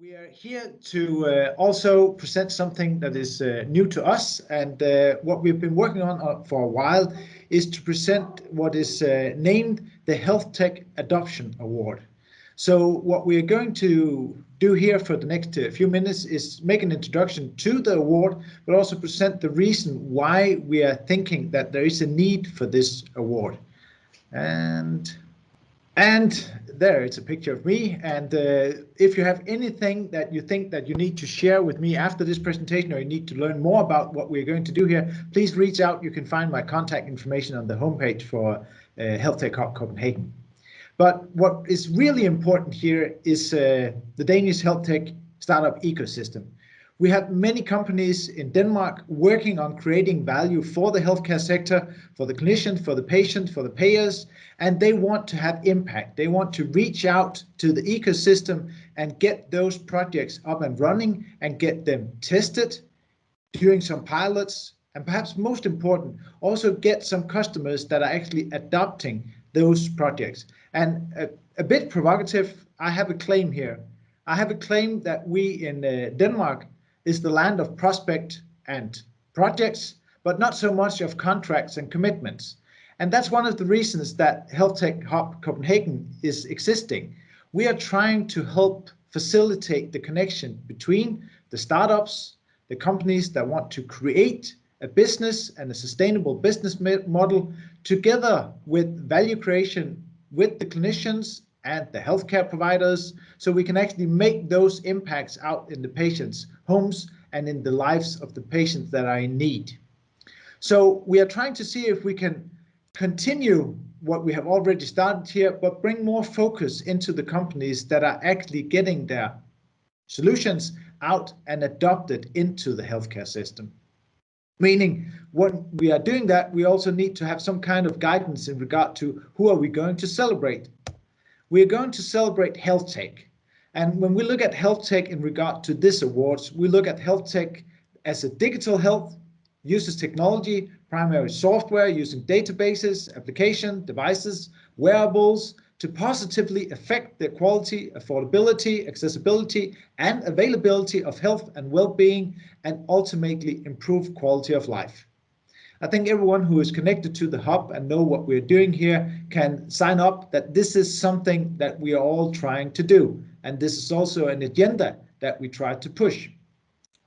We are here to also present something that is new to us, and what we've been working on for a while is to present what is named the HealthTech Adoption Award. So what we are going to do here for the next few minutes is make an introduction to the award, but also present the reason why we are thinking that there is a need for this award. And there, it's a picture of me. And if you have anything that you think that you need to share with me after this presentation, or you need to learn more about what we're going to do here, please reach out. You can find my contact information on the homepage for HealthTech Hub Copenhagen. But what is really important here is the Danish health tech startup ecosystem. We have many companies in Denmark working on creating value for the healthcare sector, for the clinicians, for the patients, for the payers, and they want to have impact. They want to reach out to the ecosystem and get those projects up and running and get them tested, doing some pilots, and perhaps most important, also get some customers that are actually adopting those projects. And a bit provocative, I have a claim here. I have a claim that we in Denmark is the land of prospect and projects, but not so much of contracts and commitments. And that's one of the reasons that HealthTech Hub Copenhagen is existing. We are trying to help facilitate the connection between the startups, the companies that want to create a business and a sustainable business model, together with value creation with the clinicians and the healthcare providers, so we can actually make those impacts out in the patients' homes and in the lives of the patients that are in need. So we are trying to see if we can continue what we have already started here, but bring more focus into the companies that are actually getting their solutions out and adopted into the healthcare system. Meaning, when we are doing that, we also need to have some kind of guidance in regard to who are we going to celebrate. We are going to celebrate health tech. And when we look at health tech in regard to this awards, we look at health tech as a digital health, uses technology, primary software using databases, application, devices, wearables to positively affect the quality, affordability, accessibility, and availability of health and well-being, and ultimately improve quality of life. I think everyone who is connected to the hub and know what we're doing here can sign up that this is something that we are all trying to do. And this is also an agenda that we try to push.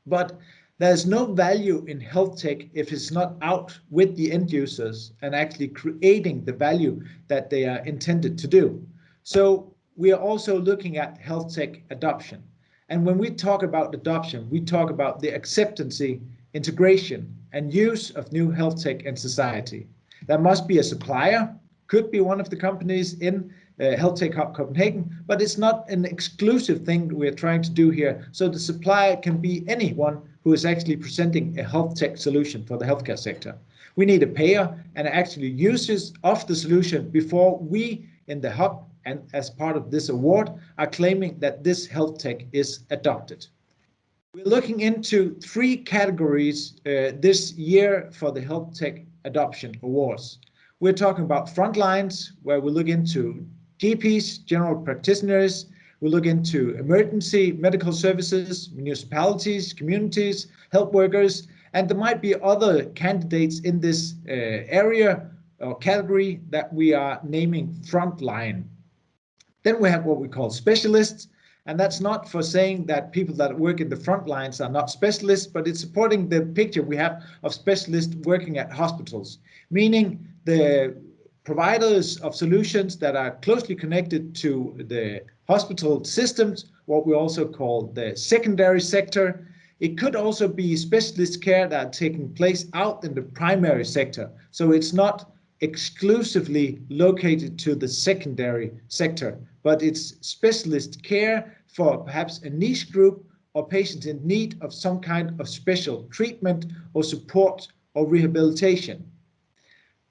But there's no value in health tech if it's not out with the end users and actually creating the value that they are intended to do. So we are also looking at health tech adoption. And when we talk about adoption, we talk about the acceptance, integration, and use of new health tech in society. There must be a supplier, could be one of the companies in HealthTech Hub Copenhagen, but it's not an exclusive thing we're trying to do here. So the supplier can be anyone who is actually presenting a health tech solution for the healthcare sector. We need a payer and actually users of the solution before we in the hub and as part of this award are claiming that this health tech is adopted. We're looking into 3 categories this year for the Health Tech Adoption Awards. We're talking about frontlines, where we look into GPs, general practitioners, we look into emergency medical services, municipalities, communities, health workers, and there might be other candidates in this area or category that we are naming frontline. Then we have what we call specialists. And that's not for saying that people that work in the front lines are not specialists, but it's supporting the picture we have of specialists working at hospitals, meaning the providers of solutions that are closely connected to the hospital systems, what we also call the secondary sector. It could also be specialist care that are taking place out in the primary sector. So it's not exclusively located to the secondary sector, but it's specialist care for perhaps a niche group or patients in need of some kind of special treatment or support or rehabilitation.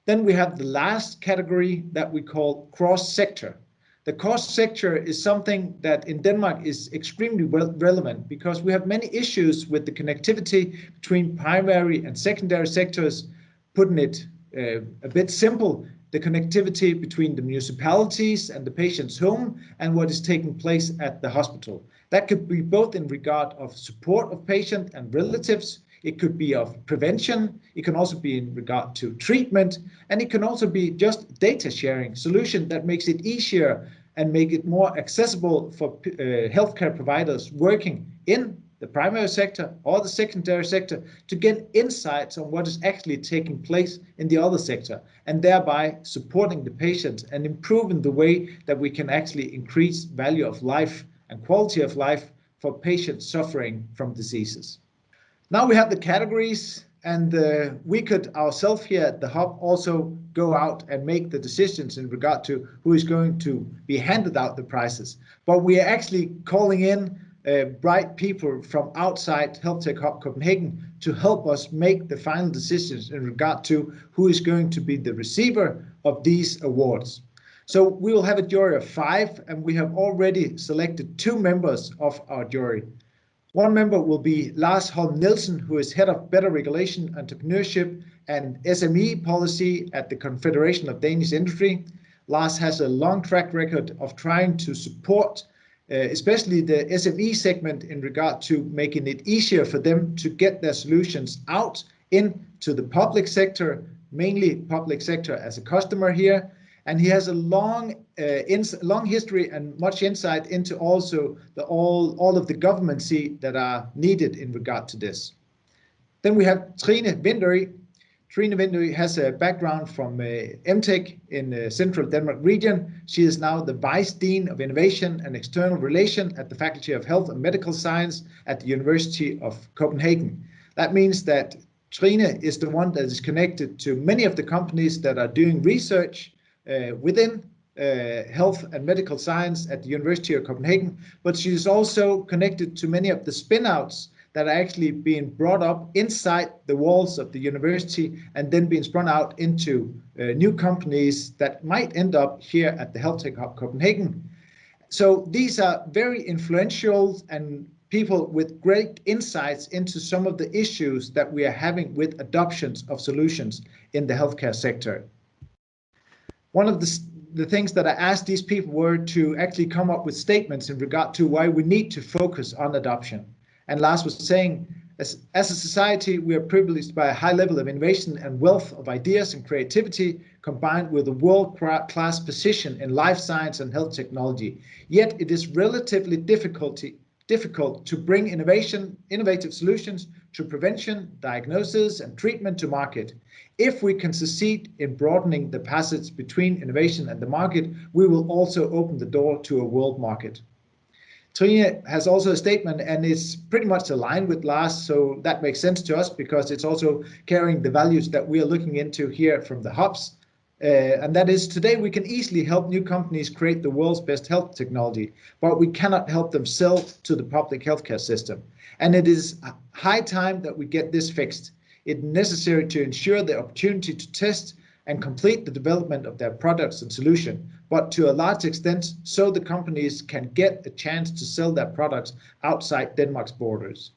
Then we have the last category that we call cross-sector. The cross-sector is something that in Denmark is extremely relevant because we have many issues with the connectivity between primary and secondary sectors. Putting it a bit simple, the connectivity between the municipalities and the patient's home and what is taking place at the hospital. That could be both in regard of support of patient and relatives. It could be of prevention. It can also be in regard to treatment, and it can also be just data sharing solution that makes it easier and make it more accessible for healthcare providers working in the primary sector or the secondary sector to get insights on what is actually taking place in the other sector, and thereby supporting the patient and improving the way that we can actually increase value of life and quality of life for patients suffering from diseases. Now we have the categories, and we could ourselves here at the Hub also go out and make the decisions in regard to who is going to be handed out the prizes. But we are actually calling in bright people from outside HealthTech Hub Copenhagen to help us make the final decisions in regard to who is going to be the receiver of these awards. So we will have a jury of 5, and we have already selected 2 members of our jury. One member will be Lars Holm Nielsen, who is head of Better Regulation, Entrepreneurship and SME Policy at the Confederation of Danish Industry. Lars has a long track record of trying to support especially the SME segment in regard to making it easier for them to get their solutions out into the public sector, mainly public sector as a customer here. And he has a long history and much insight into also all of the governmency that are needed in regard to this. Then we have Trine Vindery. Trine Vindery has a background from MTech in the Central Denmark region. She is now the Vice Dean of Innovation and External Relation at the Faculty of Health and Medical Science at the University of Copenhagen. That means that Trine is the one that is connected to many of the companies that are doing research within health and medical science at the University of Copenhagen, but she is also connected to many of the spin-outs that are actually being brought up inside the walls of the university and then being spun out into new companies that might end up here at the HealthTech Hub Copenhagen. So these are very influential and people with great insights into some of the issues that we are having with adoptions of solutions in the healthcare sector. One of the things that I asked these people were to actually come up with statements in regard to why we need to focus on adoption. And Lars was saying, as a society, we are privileged by a high level of innovation and wealth of ideas and creativity, combined with a world-class position in life science and health technology. Yet it is relatively difficult to bring innovative solutions to prevention, diagnosis, and treatment to market. If we can succeed in broadening the passage between innovation and the market, we will also open the door to a world market. Trine has also a statement, and it's pretty much aligned with Lars, so that makes sense to us because it's also carrying the values that we are looking into here from the hubs. And that is, today we can easily help new companies create the world's best health technology, but we cannot help them sell to the public healthcare system. And it is high time that we get this fixed. It's necessary to ensure the opportunity to test and complete the development of their products and solution, but to a large extent so the companies can get a chance to sell their products outside Denmark's borders.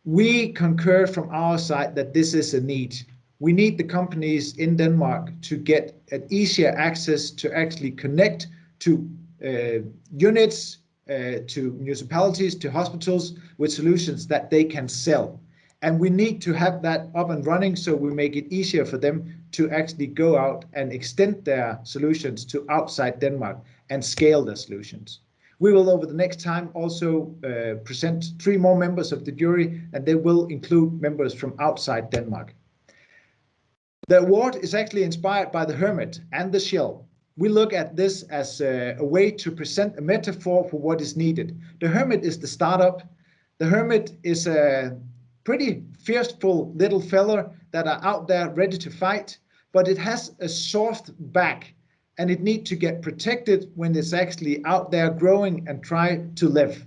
We concur from our side that this is a need. We need the companies in Denmark to get an easier access to actually connect to units, to municipalities, to hospitals with solutions that they can sell. And we need to have that up and running so we make it easier for them to actually go out and extend their solutions to outside Denmark and scale their solutions. We will over the next time also present 3 more members of the jury, and they will include members from outside Denmark. The award is actually inspired by the hermit and the shell. We look at this as a way to present a metaphor for what is needed. The hermit is the startup. The hermit is a pretty fearful little fella that are out there ready to fight, but it has a soft back and it needs to get protected when it's actually out there growing and try to live.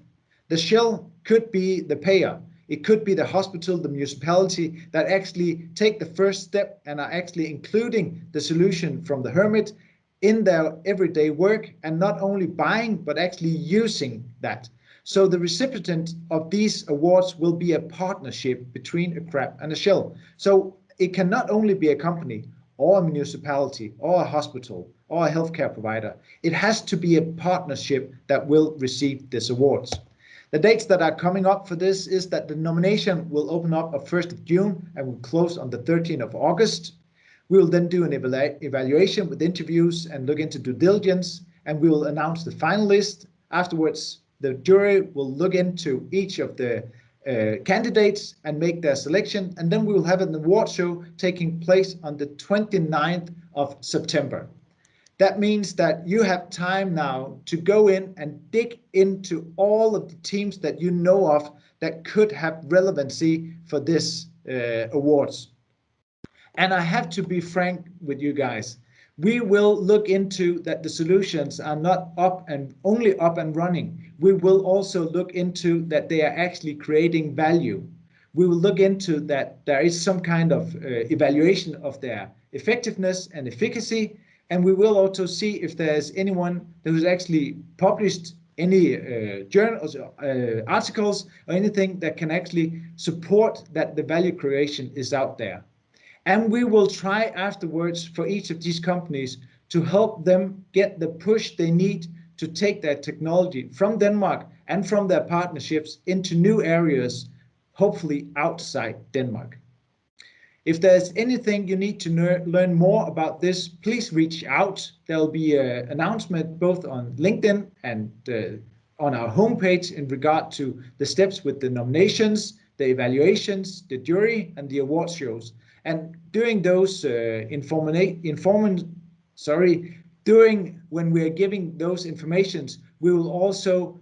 The shell could be the payer. It could be the hospital, the municipality that actually take the first step and are actually including the solution from the hermit in their everyday work, and not only buying, but actually using that. So the recipient of these awards will be a partnership between a crab and a shell. So it can not only be a company, or a municipality or a hospital or a healthcare provider. It has to be a partnership that will receive this awards. The dates that are coming up for this is that the nomination will open up on 1st of June and will close on the 13th of August. We will then do an evaluation with interviews and look into due diligence, and we will announce the finalists. Afterwards, the jury will look into each of the candidates and make their selection, and then we will have an award show taking place on the 29th of September. That means that you have time now to go in and dig into all of the teams that you know of that could have relevancy for this awards. And I have to be frank with you guys. We will look into that the solutions are not only up and running. We will also look into that they are actually creating value. We will look into that there is some kind of evaluation of their effectiveness and efficacy. And we will also see if there's anyone who's actually published any journals, articles, or anything that can actually support that the value creation is out there. And we will try afterwards for each of these companies to help them get the push they need to take their technology from Denmark and from their partnerships into new areas, hopefully outside Denmark. If there's anything you need to learn more about this, please reach out. There'll be an announcement both on LinkedIn and on our homepage in regard to the steps with the nominations, the evaluations, the jury, and the award shows. And during those when we are giving those informations, we will also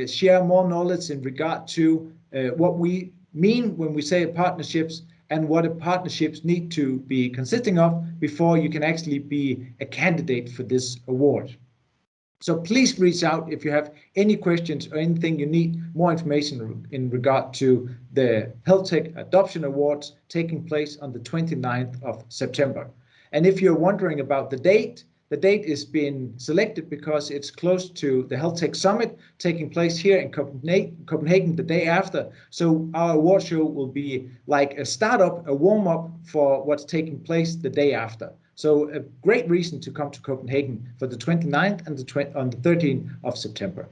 share more knowledge in regard to what we mean when we say partnerships and what a partnerships need to be consisting of before you can actually be a candidate for this award. So please reach out if you have any questions or anything you need more information in regard to the HealthTech Adoption Awards taking place on the 29th of September. And if you're wondering about the date is being selected because it's close to the HealthTech Summit taking place here in Copenhagen the day after. So our award show will be like a startup, a warm-up for what's taking place the day after. So a great reason to come to Copenhagen for the 29th and on the 13th of September.